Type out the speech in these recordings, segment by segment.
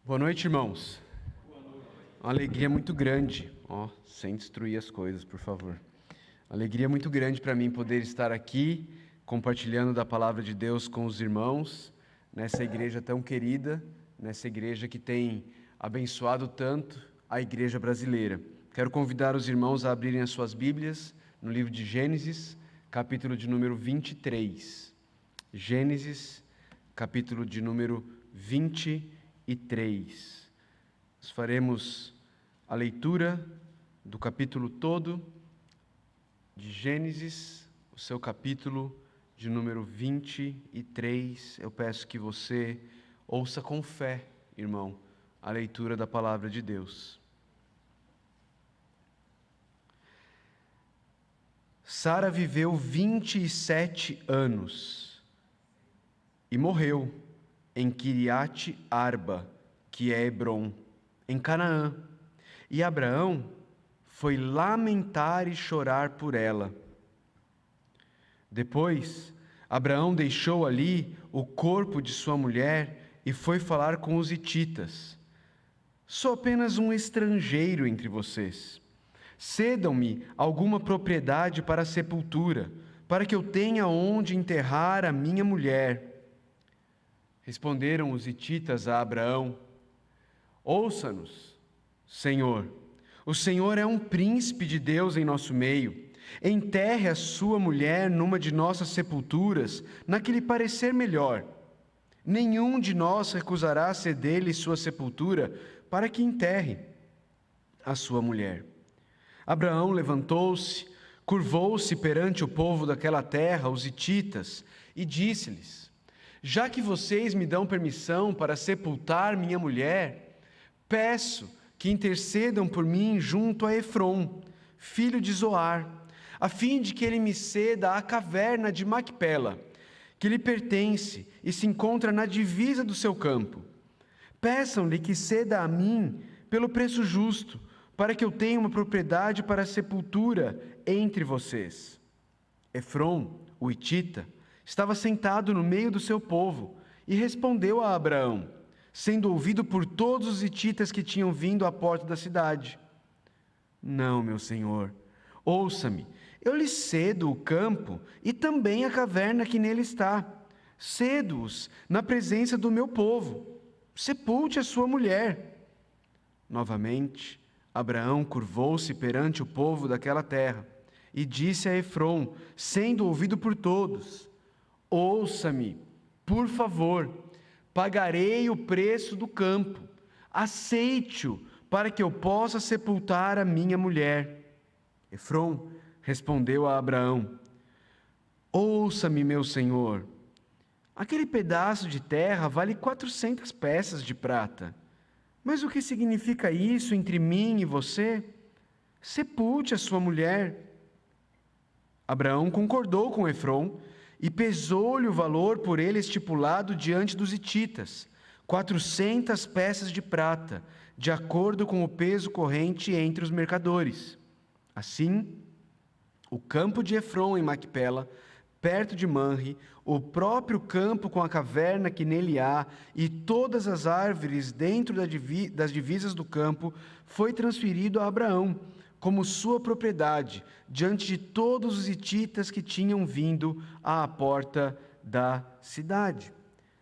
Boa noite, irmãos. Uma alegria muito grande, sem destruir as coisas, por favor. Alegria muito grande para mim poder estar aqui, compartilhando da palavra de Deus com os irmãos, nessa igreja tão querida, nessa igreja que tem abençoado tanto a igreja brasileira. Quero convidar os irmãos a abrirem as suas Bíblias no livro de Gênesis, capítulo de número 23. Gênesis, capítulo de número 23. Nós faremos a leitura do capítulo todo de Gênesis, o seu capítulo de número 23. Eu peço que você ouça com fé, irmão, a leitura da palavra de Deus. Sara viveu 27 anos e morreu em Quiriate Arba, que é Hebrom, em Canaã. E Abraão foi lamentar e chorar por ela. Depois, Abraão deixou ali o corpo de sua mulher e foi falar com os hititas. Sou apenas um estrangeiro entre vocês. Cedam-me alguma propriedade para a sepultura, para que eu tenha onde enterrar a minha mulher. Responderam os hititas a Abraão: Ouça-nos, Senhor. O Senhor é um príncipe de Deus em nosso meio. Enterre a sua mulher numa de nossas sepulturas, na que lhe parecer melhor. Nenhum de nós recusará ceder-lhe sua sepultura para que enterre a sua mulher. Abraão levantou-se, curvou-se perante o povo daquela terra, os hititas, e disse-lhes: Já que vocês me dão permissão para sepultar minha mulher, peço que intercedam por mim junto a Efrom, filho de Zoar, a fim de que ele me ceda a caverna de Macpela, que lhe pertence e se encontra na divisa do seu campo. Peçam-lhe que ceda a mim pelo preço justo, para que eu tenha uma propriedade para a sepultura entre vocês. Efrom, o hitita, estava sentado no meio do seu povo e respondeu a Abraão, sendo ouvido por todos os hititas que tinham vindo à porta da cidade: Não, meu senhor, ouça-me, eu lhe cedo o campo e também a caverna que nele está. Cedo-os na presença do meu povo. Sepulte a sua mulher. Novamente, Abraão curvou-se perante o povo daquela terra e disse a Efrom, sendo ouvido por todos: Ouça-me, por favor, pagarei o preço do campo, aceite-o para que eu possa sepultar a minha mulher. Efrom respondeu a Abraão: Ouça-me, meu senhor, aquele pedaço de terra vale 400 peças de prata. Mas o que significa isso entre mim e você? Sepulte a sua mulher. Abraão concordou com Efrom e pesou-lhe o valor por ele estipulado diante dos hititas, 400 peças de prata, de acordo com o peso corrente entre os mercadores. Assim, o campo de Efrom em Macpela, perto de Manre, o próprio campo com a caverna que nele há, e todas as árvores dentro das divisas do campo, foi transferido a Abraão, como sua propriedade, diante de todos os hititas que tinham vindo à porta da cidade.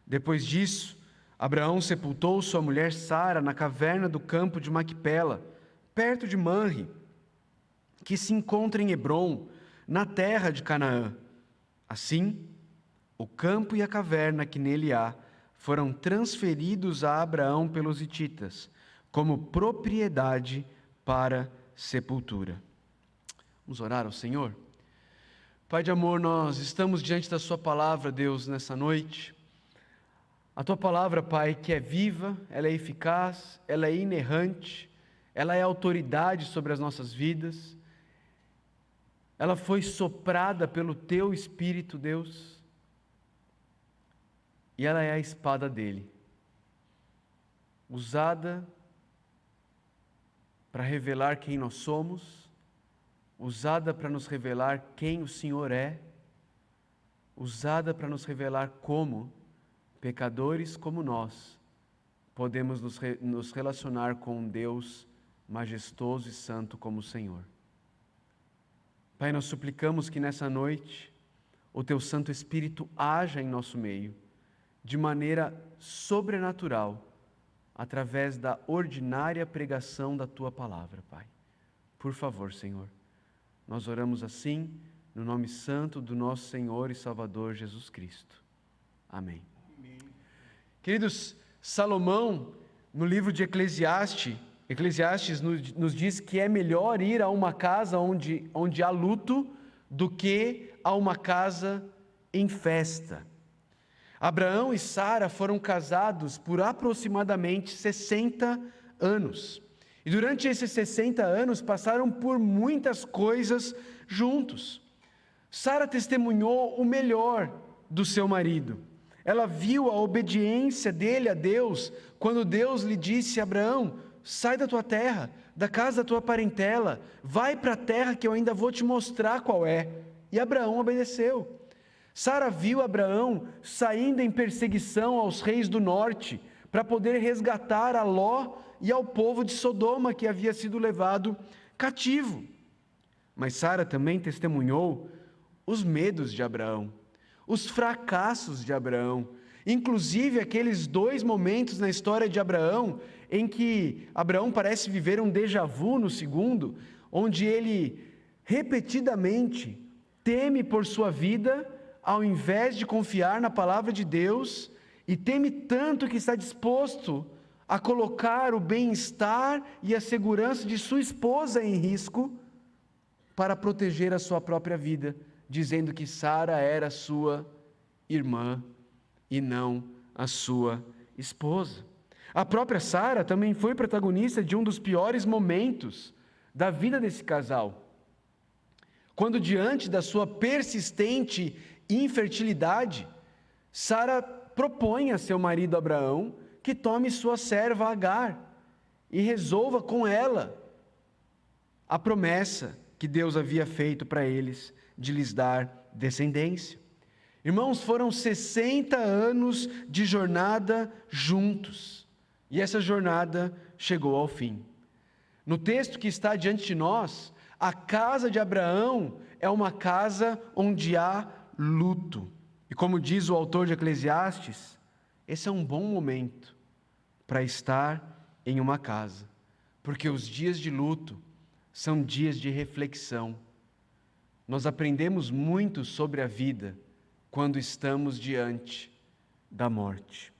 Depois disso, Abraão sepultou sua mulher Sara na caverna do campo de Macpela, perto de Manre, que se encontra em Hebrom, na terra de Canaã. Assim, o campo e a caverna que nele há foram transferidos a Abraão pelos hititas, como propriedade para sepultura. Vamos orar ao Senhor? Pai de amor, nós estamos diante da sua palavra, Deus, nessa noite. A tua palavra, Pai, que é viva, ela é eficaz, ela é inerrante, ela é autoridade sobre as nossas vidas. Ela foi soprada pelo teu Espírito, Deus, e ela é a espada dele, usada para revelar quem nós somos, usada para nos revelar quem o Senhor é, usada para nos revelar como, pecadores como nós, podemos nos relacionar com um Deus majestoso e santo como o Senhor. Pai, nós suplicamos que nessa noite o Teu Santo Espírito haja em nosso meio, de maneira sobrenatural, através da ordinária pregação da Tua Palavra, Pai. Por favor, Senhor, nós oramos assim, no nome santo do nosso Senhor e Salvador Jesus Cristo. Amém. Amém. Queridos, Salomão, no livro de Eclesiastes nos diz que é melhor ir a uma casa onde há luto do que a uma casa em festa. Abraão e Sara foram casados por aproximadamente 60 anos. E durante esses 60 anos passaram por muitas coisas juntos. Sara testemunhou o melhor do seu marido. Ela viu a obediência dele a Deus, quando Deus lhe disse: Abraão, sai da tua terra, da casa da tua parentela, vai para a terra que eu ainda vou te mostrar qual é. E Abraão obedeceu. Sara viu Abraão saindo em perseguição aos reis do norte, para poder resgatar a Ló e ao povo de Sodoma que havia sido levado cativo. Mas Sara também testemunhou os medos de Abraão, os fracassos de Abraão, inclusive aqueles 2 momentos na história de Abraão, em que Abraão parece viver um déjà vu no segundo, onde ele repetidamente teme por sua vida, ao invés de confiar na palavra de Deus, e teme tanto que está disposto a colocar o bem-estar e a segurança de sua esposa em risco para proteger a sua própria vida, dizendo que Sara era sua irmã e não a sua esposa. A própria Sara também foi protagonista de um dos piores momentos da vida desse casal, quando, diante da sua persistente infertilidade, Sara propõe a seu marido Abraão que tome sua serva Agar e resolva com ela a promessa que Deus havia feito para eles de lhes dar descendência. Irmãos, foram 60 anos de jornada juntos, e essa jornada chegou ao fim. No texto que está diante de nós, a casa de Abraão é uma casa onde há luto. E como diz o autor de Eclesiastes, esse é um bom momento para estar em uma casa, porque os dias de luto são dias de reflexão. Nós aprendemos muito sobre a vida quando estamos diante da morte.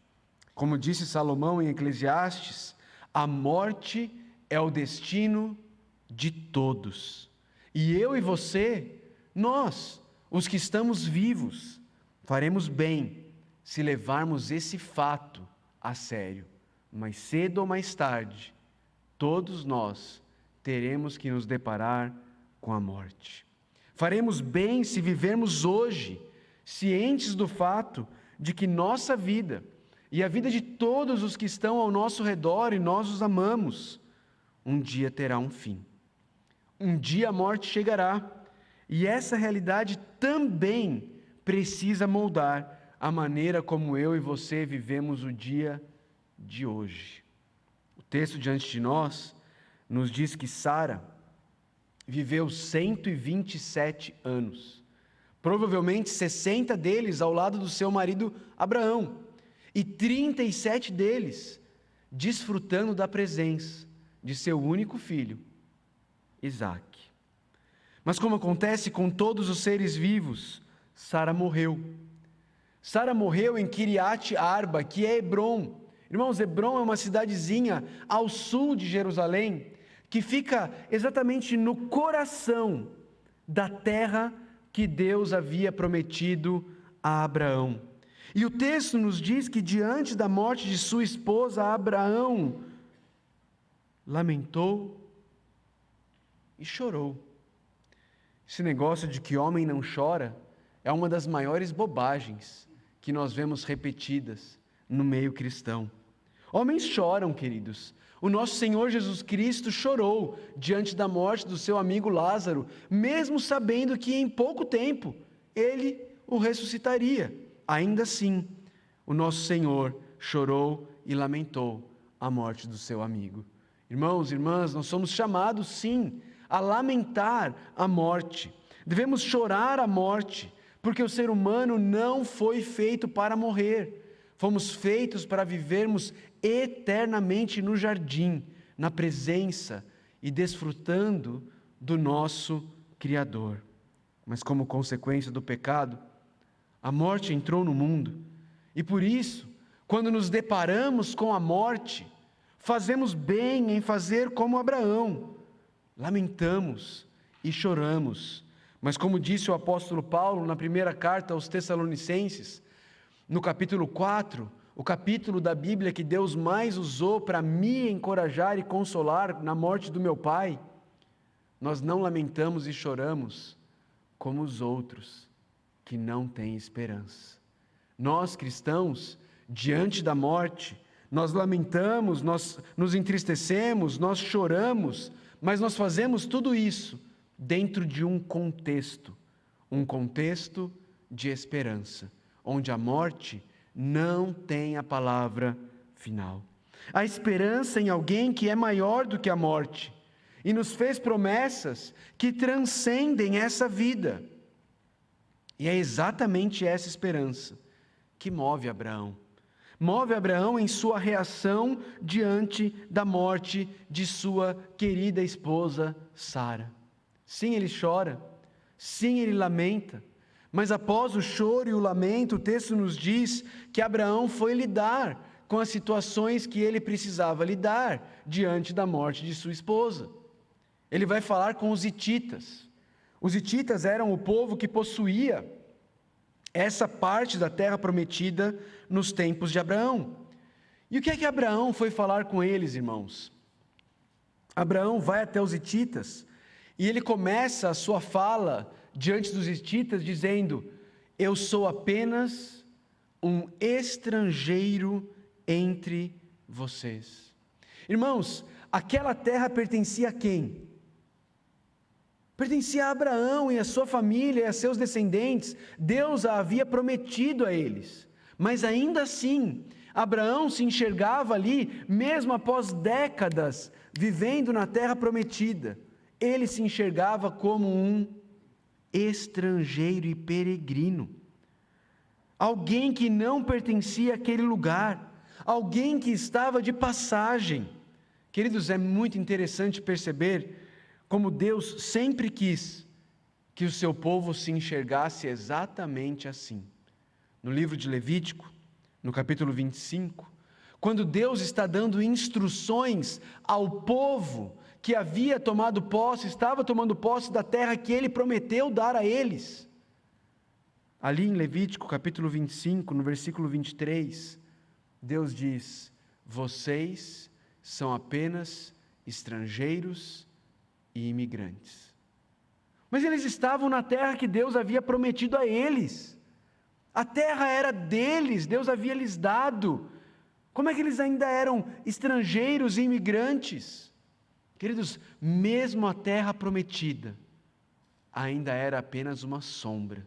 Como disse Salomão em Eclesiastes, a morte é o destino de todos. E eu e você, nós, os que estamos vivos, faremos bem se levarmos esse fato a sério. Mais cedo ou mais tarde, todos nós teremos que nos deparar com a morte. Faremos bem se vivermos hoje, cientes do fato de que nossa vida e a vida de todos os que estão ao nosso redor e nós os amamos, um dia terá um fim. Um dia a morte chegará, e essa realidade também precisa moldar a maneira como eu e você vivemos o dia de hoje. O texto diante de nós nos diz que Sara viveu 127 anos, provavelmente 60 deles ao lado do seu marido Abraão, e 37 deles desfrutando da presença de seu único filho, Isaque. Mas como acontece com todos os seres vivos, Sara morreu. Sara morreu em Kiriat Arba, que é Hebrom. Irmãos, Hebrom é uma cidadezinha ao sul de Jerusalém, que fica exatamente no coração da terra que Deus havia prometido a Abraão. E o texto nos diz que diante da morte de sua esposa, Abraão lamentou e chorou. Esse negócio de que homem não chora é uma das maiores bobagens que nós vemos repetidas no meio cristão. Homens choram, queridos. O nosso Senhor Jesus Cristo chorou diante da morte do seu amigo Lázaro, mesmo sabendo que em pouco tempo ele o ressuscitaria. Ainda assim, o nosso Senhor chorou e lamentou a morte do seu amigo. Irmãos, irmãs, nós somos chamados, sim, a lamentar a morte. Devemos chorar a morte, porque o ser humano não foi feito para morrer. Fomos feitos para vivermos eternamente no jardim, na presença e desfrutando do nosso Criador. Mas como consequência do pecado, a morte entrou no mundo. E por isso, quando nos deparamos com a morte, fazemos bem em fazer como Abraão. Lamentamos e choramos. Mas como disse o apóstolo Paulo na primeira carta aos Tessalonicenses, no capítulo 4, o capítulo da Bíblia que Deus mais usou para me encorajar e consolar na morte do meu pai, nós não lamentamos e choramos como os outros que não têm esperança. Nós, cristãos, diante da morte, nós lamentamos, nós nos entristecemos, nós choramos, mas nós fazemos tudo isso dentro de um contexto de esperança, onde a morte não tem a palavra final. A esperança em alguém que é maior do que a morte e nos fez promessas que transcendem essa vida. E é exatamente essa esperança que move Abraão. Move Abraão em sua reação diante da morte de sua querida esposa Sara. Sim, ele chora, sim, ele lamenta, mas após o choro e o lamento, o texto nos diz que Abraão foi lidar com as situações que ele precisava lidar diante da morte de sua esposa. Ele vai falar com os hititas. Os hititas eram o povo que possuía essa parte da terra prometida nos tempos de Abraão. E o que é que Abraão foi falar com eles, irmãos? Abraão vai até os hititas e ele começa a sua fala diante dos hititas dizendo: eu sou apenas um estrangeiro entre vocês. Irmãos, aquela terra pertencia a quem? Pertencia a Abraão e a sua família e a seus descendentes. Deus a havia prometido a eles. Mas ainda assim, Abraão se enxergava ali, mesmo após décadas vivendo na terra prometida. Ele se enxergava como um estrangeiro e peregrino. Alguém que não pertencia àquele lugar. Alguém que estava de passagem. Queridos, é muito interessante perceber como Deus sempre quis que o seu povo se enxergasse exatamente assim. No livro de Levítico, no capítulo 25, quando Deus está dando instruções ao povo que havia tomado posse, estava tomando posse da terra que ele prometeu dar a eles. Ali em Levítico, capítulo 25, no versículo 23, Deus diz: vocês são apenas estrangeiros e imigrantes. Mas eles estavam na terra que Deus havia prometido a eles. A terra era deles, Deus havia lhes dado. Como é que eles ainda eram estrangeiros e imigrantes? Queridos, mesmo a terra prometida ainda era apenas uma sombra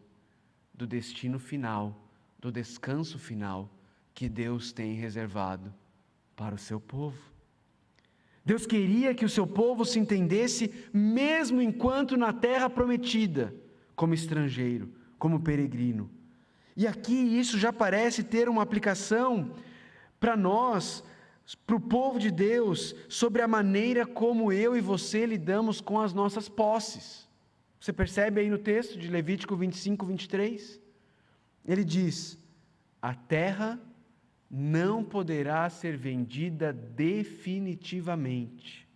do destino final, do descanso final que Deus tem reservado para o seu povo. Deus queria que o seu povo se entendesse, mesmo enquanto na terra prometida, como estrangeiro, como peregrino. E aqui isso já parece ter uma aplicação para nós, para o povo de Deus, sobre a maneira como eu e você lidamos com as nossas posses. Você percebe aí no texto de Levítico 25, 23? Ele diz: a terra não poderá ser vendida definitivamente.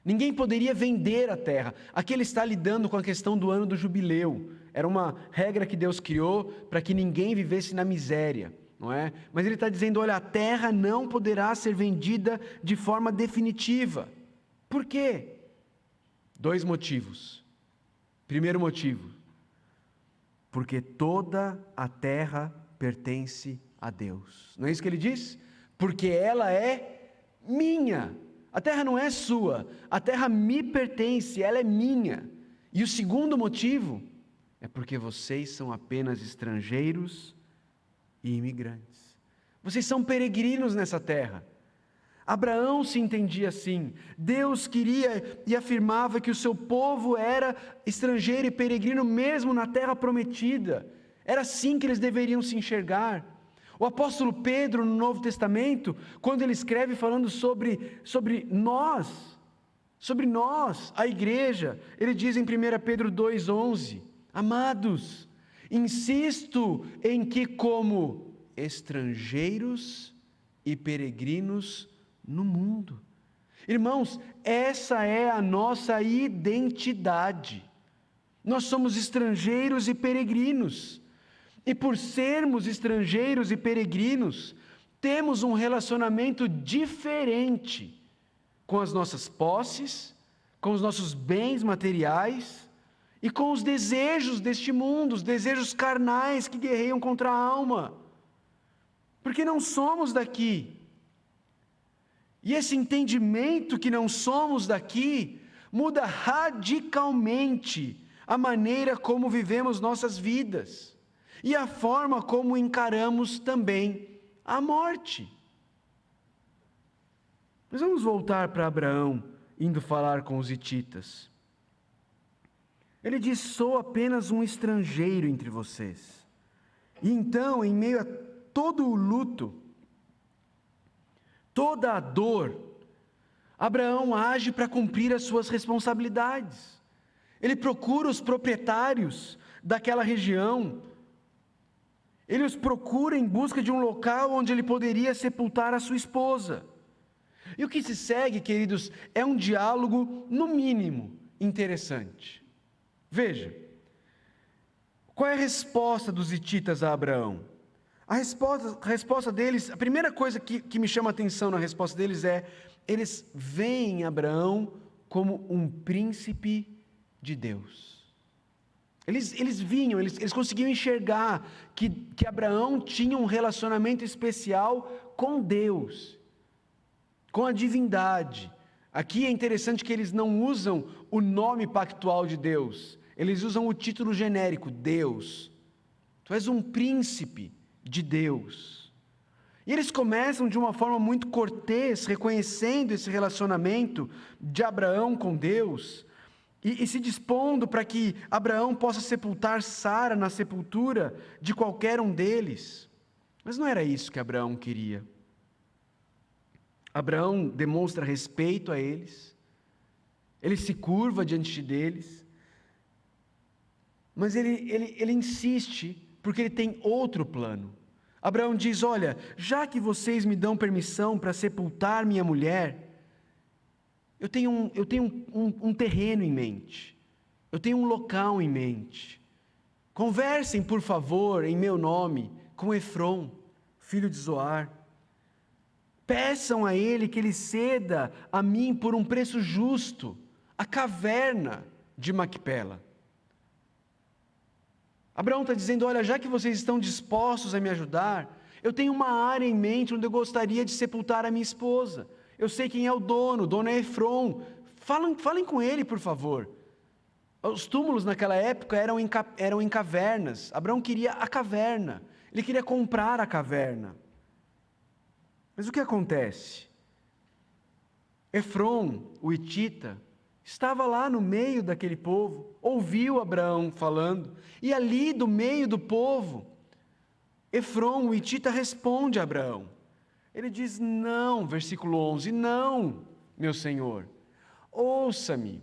Ninguém poderia vender a terra. Aqui ele está lidando com a questão do ano do jubileu. Era uma regra que Deus criou para que ninguém vivesse na miséria, não é? Mas ele está dizendo: olha, a terra não poderá ser vendida de forma definitiva. Por quê? 2 motivos. Primeiro motivo: porque toda a terra pertence a Deus. Não é isso que ele diz? Porque ela é minha. A terra não é sua, a terra me pertence, ela é minha. E o segundo motivo é porque vocês são apenas estrangeiros e imigrantes. Vocês são peregrinos nessa terra. Abraão se entendia assim. Deus queria e afirmava que o seu povo era estrangeiro e peregrino mesmo na terra prometida. Era assim que eles deveriam se enxergar. O apóstolo Pedro, no Novo Testamento, quando ele escreve falando sobre nós, a igreja, ele diz em 1 Pedro 2,11: Amados, insisto em que, como estrangeiros e peregrinos no mundo. Irmãos, essa é a nossa identidade. Nós somos estrangeiros e peregrinos. E por sermos estrangeiros e peregrinos, temos um relacionamento diferente com as nossas posses, com os nossos bens materiais e com os desejos deste mundo, os desejos carnais que guerreiam contra a alma. Porque não somos daqui. E esse entendimento que não somos daqui muda radicalmente a maneira como vivemos nossas vidas e a forma como encaramos também a morte. Nós vamos voltar para Abraão, indo falar com os hititas. Ele diz: sou apenas um estrangeiro entre vocês. E então, em meio a todo o luto, toda a dor, Abraão age para cumprir as suas responsabilidades. Ele procura os proprietários daquela região. Ele os procura em busca de um local onde ele poderia sepultar a sua esposa. E o que se segue, queridos, é um diálogo, no mínimo, interessante. Veja, qual é a resposta dos hititas a Abraão? A resposta deles, a primeira coisa que me chama a atenção na resposta deles é: eles veem Abraão como um príncipe de Deus. Eles conseguiam enxergar que Abraão tinha um relacionamento especial com Deus, com a divindade. Aqui é interessante que eles não usam o nome pactual de Deus, eles usam o título genérico, Deus. Tu és um príncipe de Deus. E eles começam de uma forma muito cortês, reconhecendo esse relacionamento de Abraão com Deus, e se dispondo para que Abraão possa sepultar Sara na sepultura de qualquer um deles. Mas não era isso que Abraão queria. Abraão demonstra respeito a eles, ele se curva diante deles, mas ele insiste, porque ele tem outro plano. Abraão diz: olha, já que vocês me dão permissão para sepultar minha mulher, eu tenho um terreno em mente, eu tenho um local em mente. Conversem, por favor, em meu nome, com Efron, filho de Zoar. Peçam a ele que ele ceda a mim por um preço justo a caverna de Macpela. Abraão está dizendo: olha, já que vocês estão dispostos a me ajudar, eu tenho uma área em mente onde eu gostaria de sepultar a minha esposa. Eu sei quem é o dono é Efron. Falem com ele, por favor. Os túmulos naquela época eram em cavernas. Abraão queria a caverna, ele queria comprar a caverna. Mas o que acontece? Efron, o hitita, estava lá no meio daquele povo, ouviu Abraão falando, e ali do meio do povo, Efron, o hitita, responde a Abraão. Ele diz: não, versículo 11, não, meu senhor, ouça-me,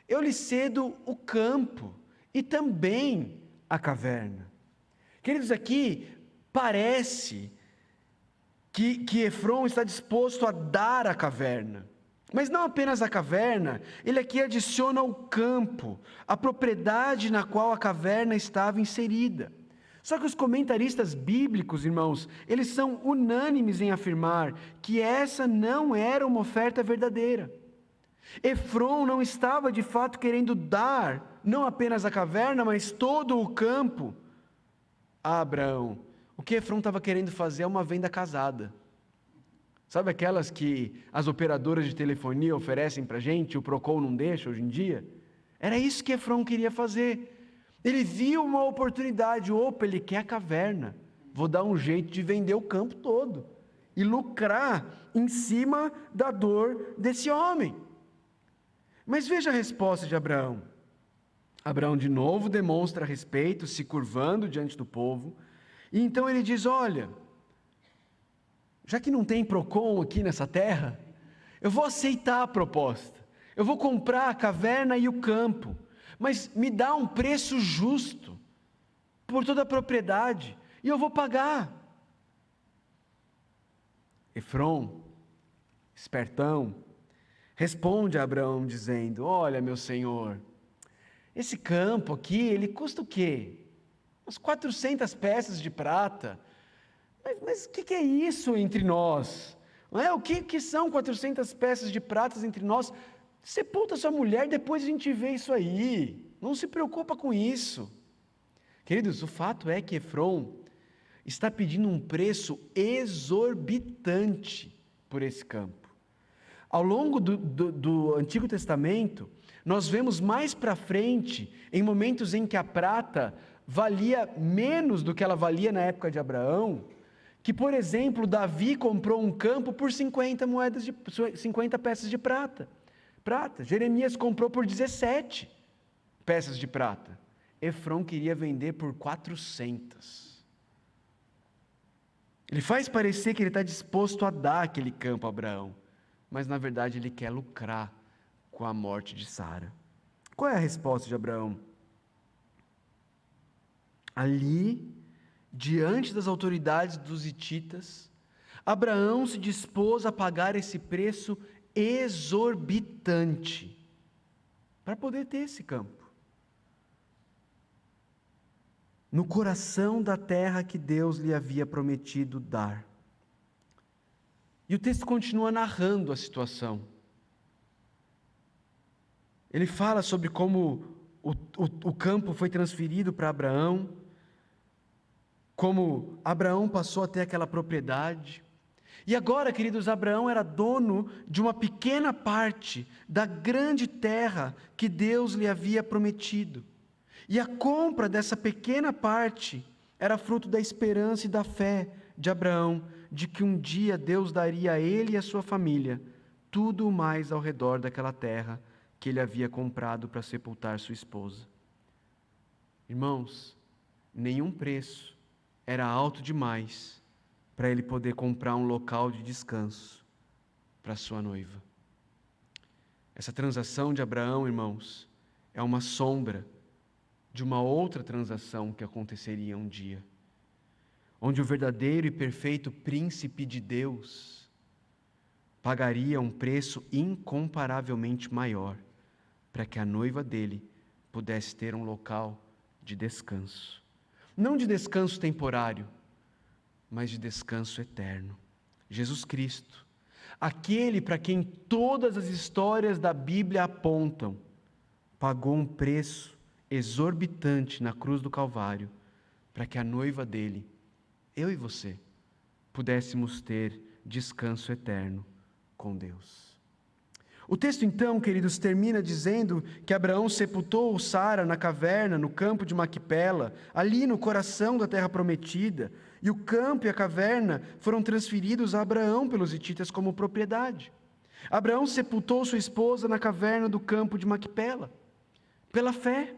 eu lhe cedo o campo e também a caverna. Queridos, aqui parece que Efron está disposto a dar a caverna. Mas não apenas a caverna, ele aqui adiciona o campo, a propriedade na qual a caverna estava inserida. Só que os comentaristas bíblicos, irmãos, eles são unânimes em afirmar que essa não era uma oferta verdadeira. Efron não estava de fato querendo dar, não apenas a caverna, mas todo o campo a Abraão. O que Efron estava querendo fazer é uma venda casada. Sabe aquelas que as operadoras de telefonia oferecem para a gente, o Procon não deixa hoje em dia? Era isso que Efron queria fazer. Ele viu uma oportunidade, opa, ele quer a caverna. vou dar um jeito de vender o campo todo e lucrar em cima da dor desse homem. Mas veja a resposta de Abraão. Abraão de novo demonstra respeito, se curvando diante do povo, e então ele diz: olha, já que não tem Procon aqui nessa terra, eu vou aceitar a proposta, eu vou comprar a caverna e o campo, mas me dá um preço justo por toda a propriedade, e eu vou pagar. Efrom, espertão, responde a Abraão dizendo: olha, meu senhor, esse campo aqui, ele custa o quê? Umas 400 peças de prata. Mas o que é isso entre nós? Não é? O que são 400 peças de prata entre nós? Sepulta sua mulher, depois a gente vê isso aí. Não se preocupa com isso. Queridos, o fato é que Efrom está pedindo um preço exorbitante por esse campo. Ao longo do Antigo Testamento, nós vemos mais para frente, em momentos em que a prata valia menos do que ela valia na época de Abraão, que, por exemplo, Davi comprou um campo por 50 peças de prata. Jeremias comprou por 17 peças de prata. Efrom queria vender por 400. Ele faz parecer que ele está disposto a dar aquele campo a Abraão, mas na verdade ele quer lucrar com a morte de Sara. Qual é a resposta de Abraão? Ali, diante das autoridades dos hititas, Abraão se dispôs a pagar esse preço exorbitante para poder ter esse campo. No coração da terra que Deus lhe havia prometido dar. E o texto continua narrando a situação. Ele fala sobre como o campo foi transferido para Abraão, como Abraão passou a ter aquela propriedade. E agora, queridos, Abraão era dono de uma pequena parte da grande terra que Deus lhe havia prometido. E a compra dessa pequena parte era fruto da esperança e da fé de Abraão, de que um dia Deus daria a ele e a sua família tudo mais ao redor daquela terra que ele havia comprado para sepultar sua esposa. Irmãos, nenhum preço era alto demais para ele poder comprar um local de descanso para sua noiva. Essa transação de Abraão, irmãos, é uma sombra de uma outra transação que aconteceria um dia, onde o verdadeiro e perfeito príncipe de Deus pagaria um preço incomparavelmente maior para que a noiva dele pudesse ter um local de descanso. Não de descanso temporário, mas de descanso eterno. Jesus Cristo, aquele para quem todas as histórias da Bíblia apontam, pagou um preço exorbitante na cruz do Calvário, para que a noiva dele, eu e você, pudéssemos ter descanso eterno com Deus. O texto então, queridos, termina dizendo que Abraão sepultou Sara na caverna, no campo de Maquipela, ali no coração da terra prometida, e o campo e a caverna foram transferidos a Abraão pelos hititas como propriedade. Abraão sepultou sua esposa na caverna do campo de Maquipela, pela fé.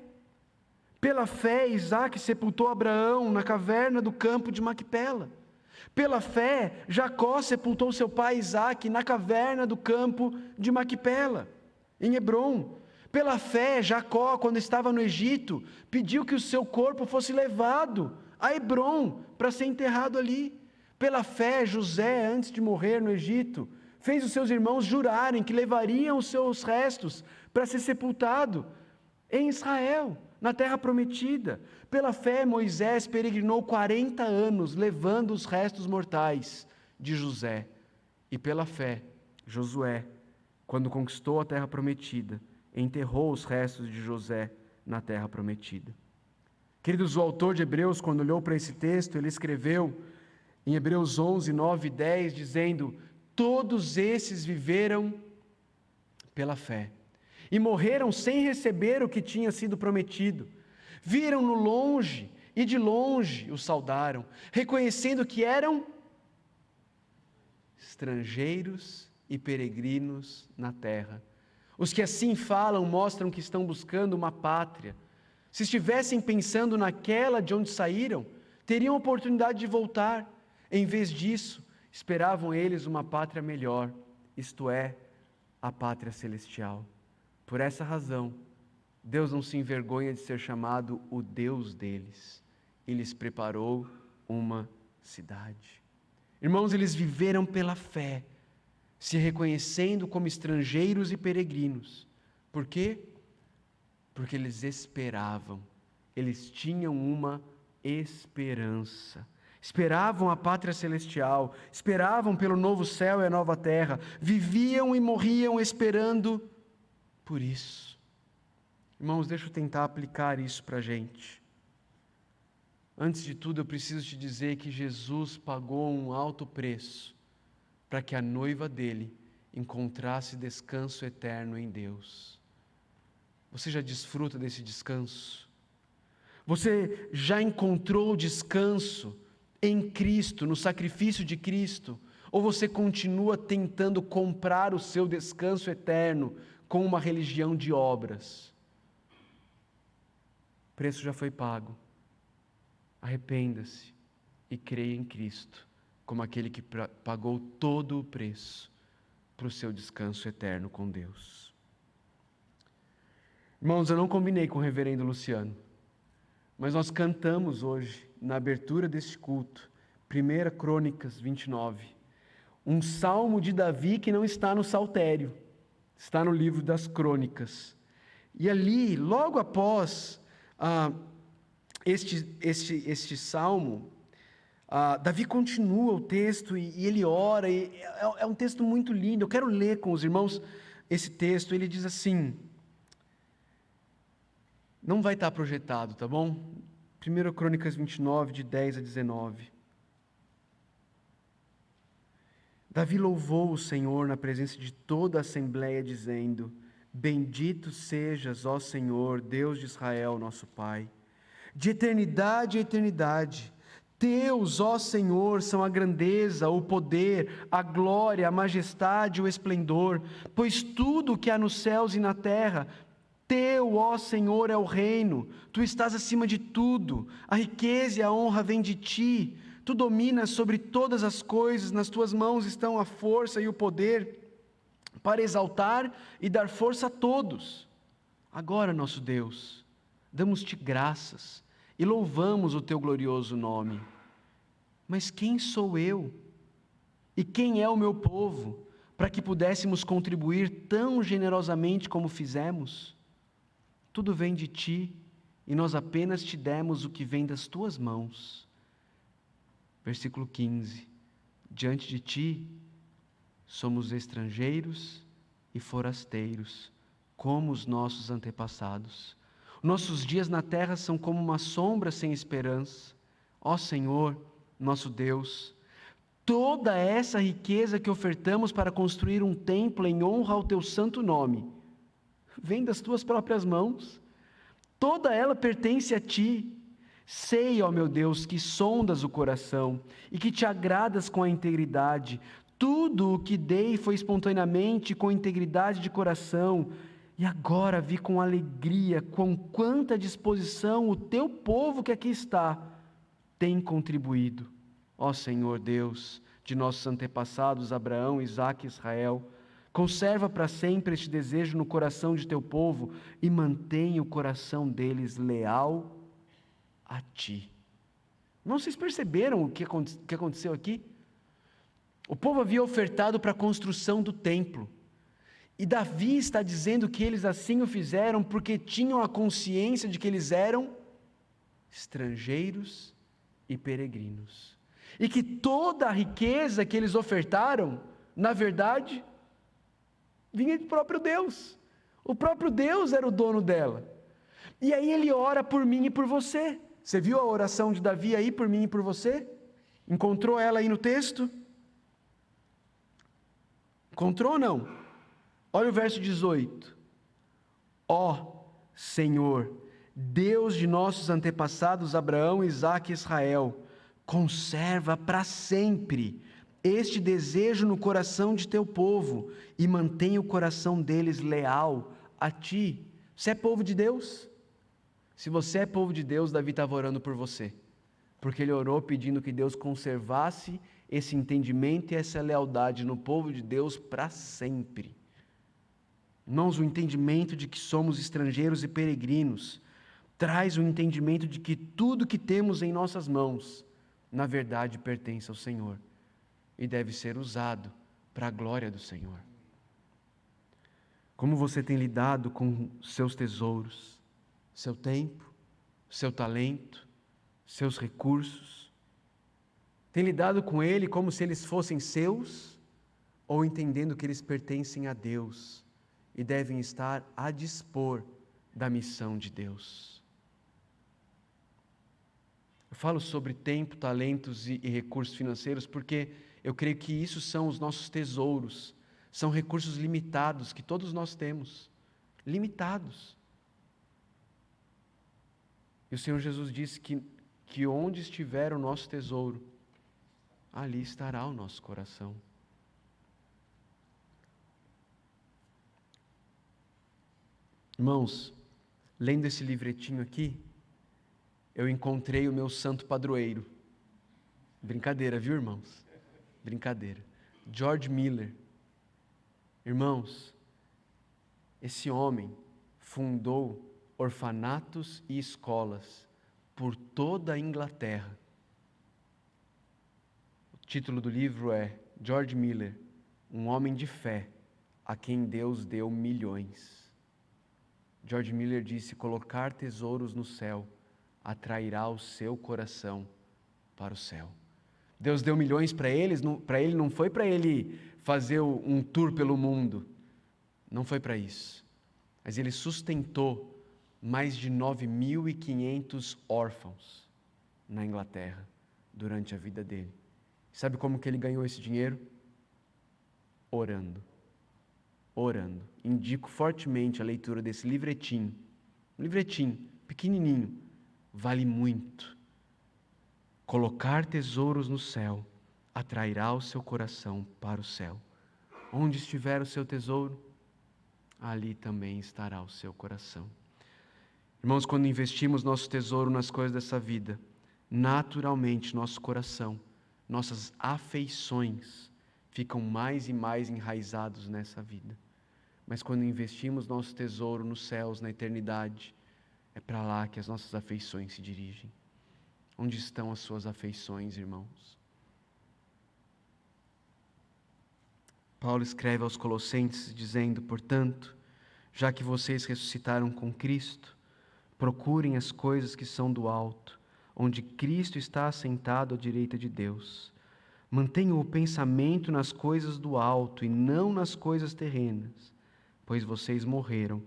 Pela fé, Isaac sepultou Abraão na caverna do campo de Maquipela. Pela fé, Jacó sepultou seu pai Isaac na caverna do campo de Maquipela, em Hebrom. Pela fé, Jacó, quando estava no Egito, pediu que o seu corpo fosse levado a Hebrom para ser enterrado ali. Pela fé, José, antes de morrer no Egito, fez os seus irmãos jurarem que levariam os seus restos para ser sepultado em Israel, na terra prometida. Pela fé, Moisés peregrinou 40 anos, levando os restos mortais de José. E pela fé, Josué, quando conquistou a terra prometida, enterrou os restos de José na terra prometida. Queridos, o autor de Hebreus, quando olhou para esse texto, ele escreveu em Hebreus 11, 9 e 10, dizendo: todos esses viveram pela fé e morreram sem receber o que tinha sido prometido. Viram no longe e de longe os saudaram, reconhecendo que eram estrangeiros e peregrinos na terra. Os que assim falam mostram que estão buscando uma pátria. Se estivessem pensando naquela de onde saíram, teriam oportunidade de voltar. Em vez disso, esperavam eles uma pátria melhor, isto é, a pátria celestial. Por essa razão, Deus não se envergonha de ser chamado o Deus deles. E lhes preparou uma cidade. Irmãos, eles viveram pela fé, se reconhecendo como estrangeiros e peregrinos. Por quê? Porque eles esperavam, eles tinham uma esperança. Esperavam a pátria celestial, esperavam pelo novo céu e a nova terra, viviam e morriam esperando por isso. Irmãos, deixa eu tentar aplicar isso para a gente. Antes de tudo, eu preciso te dizer que Jesus pagou um alto preço para que a noiva dele encontrasse descanso eterno em Deus. Você já desfruta desse descanso? Você já encontrou descanso em Cristo, no sacrifício de Cristo? Ou você continua tentando comprar o seu descanso eterno com uma religião de obras? O preço já foi pago. Arrependa-se e creia em Cristo como aquele que pagou todo o preço para o seu descanso eterno com Deus. Irmãos, eu não combinei com o reverendo Luciano, mas nós cantamos hoje, na abertura deste culto, 1 Crônicas 29, um salmo de Davi que não está no saltério, está no livro das Crônicas. E ali, logo após este salmo, Davi continua o texto e ele ora, e é um texto muito lindo. Eu quero ler com os irmãos esse texto. Ele diz assim, não vai estar projetado, tá bom? 1 Crônicas 29, de 10 a 19. Davi louvou o Senhor na presença de toda a assembleia, dizendo: Bendito sejas, ó Senhor, Deus de Israel, nosso Pai, de eternidade a eternidade. Teus, ó Senhor, são a grandeza, o poder, a glória, a majestade, o esplendor, pois tudo o que há nos céus e na terra, teu, ó Senhor, é o reino. Tu estás acima de tudo, a riqueza e a honra vêm de ti. Tu dominas sobre todas as coisas, nas tuas mãos estão a força e o poder para exaltar e dar força a todos. Agora, nosso Deus, damos-te graças e louvamos o teu glorioso nome. Mas quem sou eu? E quem é o meu povo, para que pudéssemos contribuir tão generosamente como fizemos? Tudo vem de ti, e nós apenas te demos o que vem das tuas mãos. Versículo 15. Diante de ti, somos estrangeiros e forasteiros, como os nossos antepassados. Nossos dias na terra são como uma sombra sem esperança. Ó Senhor, nosso Deus, toda essa riqueza que ofertamos para construir um templo em honra ao teu santo nome, vem das tuas próprias mãos. Toda ela pertence a ti. Sei, ó meu Deus, que sondas o coração e que te agradas com a integridade. Tudo o que dei foi espontaneamente, com integridade de coração. E agora vi com alegria, com quanta disposição o teu povo que aqui está tem contribuído. Ó Senhor Deus, de nossos antepassados Abraão, Isaque e Israel, conserva para sempre este desejo no coração de teu povo e mantenha o coração deles leal a ti. Não, vocês perceberam o que aconteceu aqui? O povo havia ofertado para a construção do templo. E Davi está dizendo que eles assim o fizeram porque tinham a consciência de que eles eram estrangeiros e peregrinos. E que toda a riqueza que eles ofertaram, na verdade, vinha do próprio Deus. O próprio Deus era o dono dela. E aí ele ora por mim e por você. Você viu a oração de Davi aí por mim e por você? Encontrou ela aí no texto? Encontrou ou não? Olha o verso 18. Ó Senhor, Deus de nossos antepassados Abraão, Isaque e Israel, conserva para sempre este desejo no coração de teu povo e mantenha o coração deles leal a ti. Você é povo de Deus? Se você é povo de Deus, Davi estava orando por você, porque ele orou pedindo que Deus conservasse esse entendimento e essa lealdade no povo de Deus para sempre. Irmãos, o entendimento de que somos estrangeiros e peregrinos traz o entendimento de que tudo que temos em nossas mãos, na verdade, pertence ao Senhor e deve ser usado para a glória do Senhor. Como você tem lidado com seus tesouros, seu tempo, seu talento, seus recursos? Tem lidado com ele como se eles fossem seus, ou entendendo que eles pertencem a Deus e devem estar a dispor da missão de Deus? Eu falo sobre tempo, talentos e recursos financeiros porque eu creio que isso são os nossos tesouros, são recursos limitados que todos nós temos, limitados. E o Senhor Jesus disse que onde estiver o nosso tesouro, ali estará o nosso coração. Irmãos, lendo esse livretinho aqui, eu encontrei o meu santo padroeiro. Brincadeira, viu, irmãos? Brincadeira. George Miller. Irmãos, esse homem fundou orfanatos e escolas por toda a Inglaterra. O título do livro é George Miller, um homem de fé, a quem Deus deu milhões. George Miller disse: colocar tesouros no céu atrairá o seu coração para o céu. Deus deu milhões para eles, para ele não foi para ele fazer um tour pelo mundo, não foi para isso, mas ele sustentou mais de 9.500 órfãos na Inglaterra durante a vida dele. Sabe como que ele ganhou esse dinheiro? Orando. Indico fortemente a leitura desse livretinho, pequenininho, vale muito. Colocar tesouros no céu atrairá o seu coração para o céu. Onde estiver o seu tesouro, ali também estará o seu coração. Irmãos, quando investimos nosso tesouro nas coisas dessa vida, naturalmente nosso coração, nossas afeições ficam mais e mais enraizados nessa vida. Mas quando investimos nosso tesouro nos céus, na eternidade, é para lá que as nossas afeições se dirigem. Onde estão as suas afeições, irmãos? Paulo escreve aos Colossenses dizendo: portanto, já que vocês ressuscitaram com Cristo, procurem as coisas que são do alto, onde Cristo está assentado à direita de Deus. Mantenham o pensamento nas coisas do alto e não nas coisas terrenas, pois vocês morreram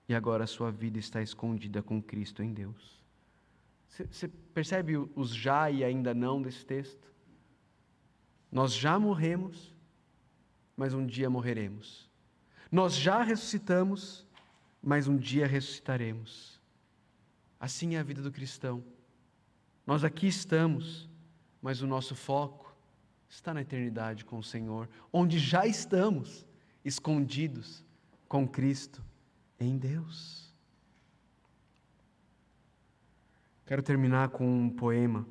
e agora a sua vida está escondida com Cristo em Deus. Você percebe os já e ainda não desse texto? Nós já morremos, mas um dia morreremos. Nós já ressuscitamos, mas um dia ressuscitaremos. Assim é a vida do cristão. Nós aqui estamos, mas o nosso foco está na eternidade com o Senhor, onde já estamos escondidos com Cristo em Deus. Quero terminar com um poema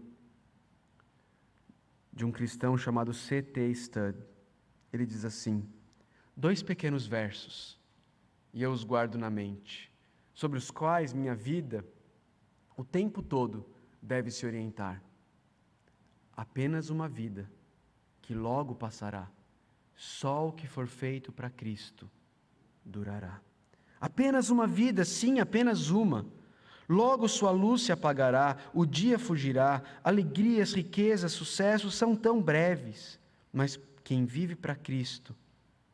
de um cristão chamado C.T. Studd. Ele diz assim: 2 pequenos versos, e eu os guardo na mente, sobre os quais minha vida, o tempo todo, deve se orientar. Apenas uma vida, que logo passará, só o que for feito para Cristo durará. Apenas uma vida, sim, apenas uma. Logo sua luz se apagará, o dia fugirá, alegrias, riquezas, sucessos são tão breves, mas quem vive para Cristo,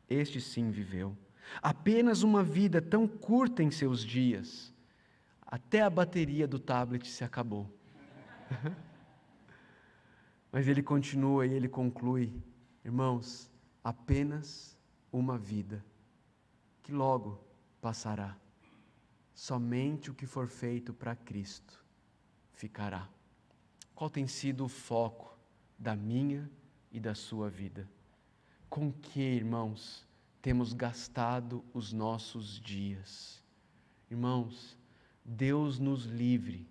este sim viveu. Apenas uma vida tão curta em seus dias, até a bateria do tablet se acabou. Mas ele continua e ele conclui: irmãos, apenas uma vida, que logo passará. Somente o que for feito para Cristo ficará. Qual tem sido o foco da minha e da sua vida? Com que, irmãos, temos gastado os nossos dias? Irmãos, Deus nos livre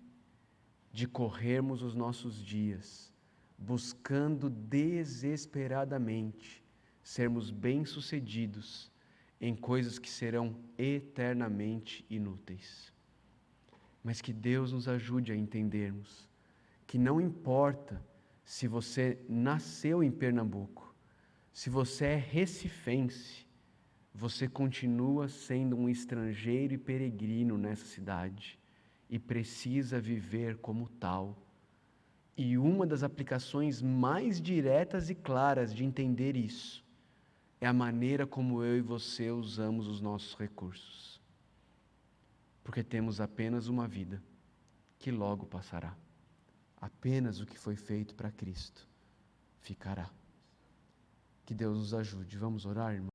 de corrermos os nossos dias, buscando desesperadamente sermos bem-sucedidos em coisas que serão eternamente inúteis. Mas que Deus nos ajude a entendermos que não importa se você nasceu em Pernambuco, se você é recifense, você continua sendo um estrangeiro e peregrino nessa cidade e precisa viver como tal. E uma das aplicações mais diretas e claras de entender isso é a maneira como eu e você usamos os nossos recursos. Porque temos apenas uma vida que logo passará. Apenas o que foi feito para Cristo ficará. Que Deus nos ajude. Vamos orar, irmão?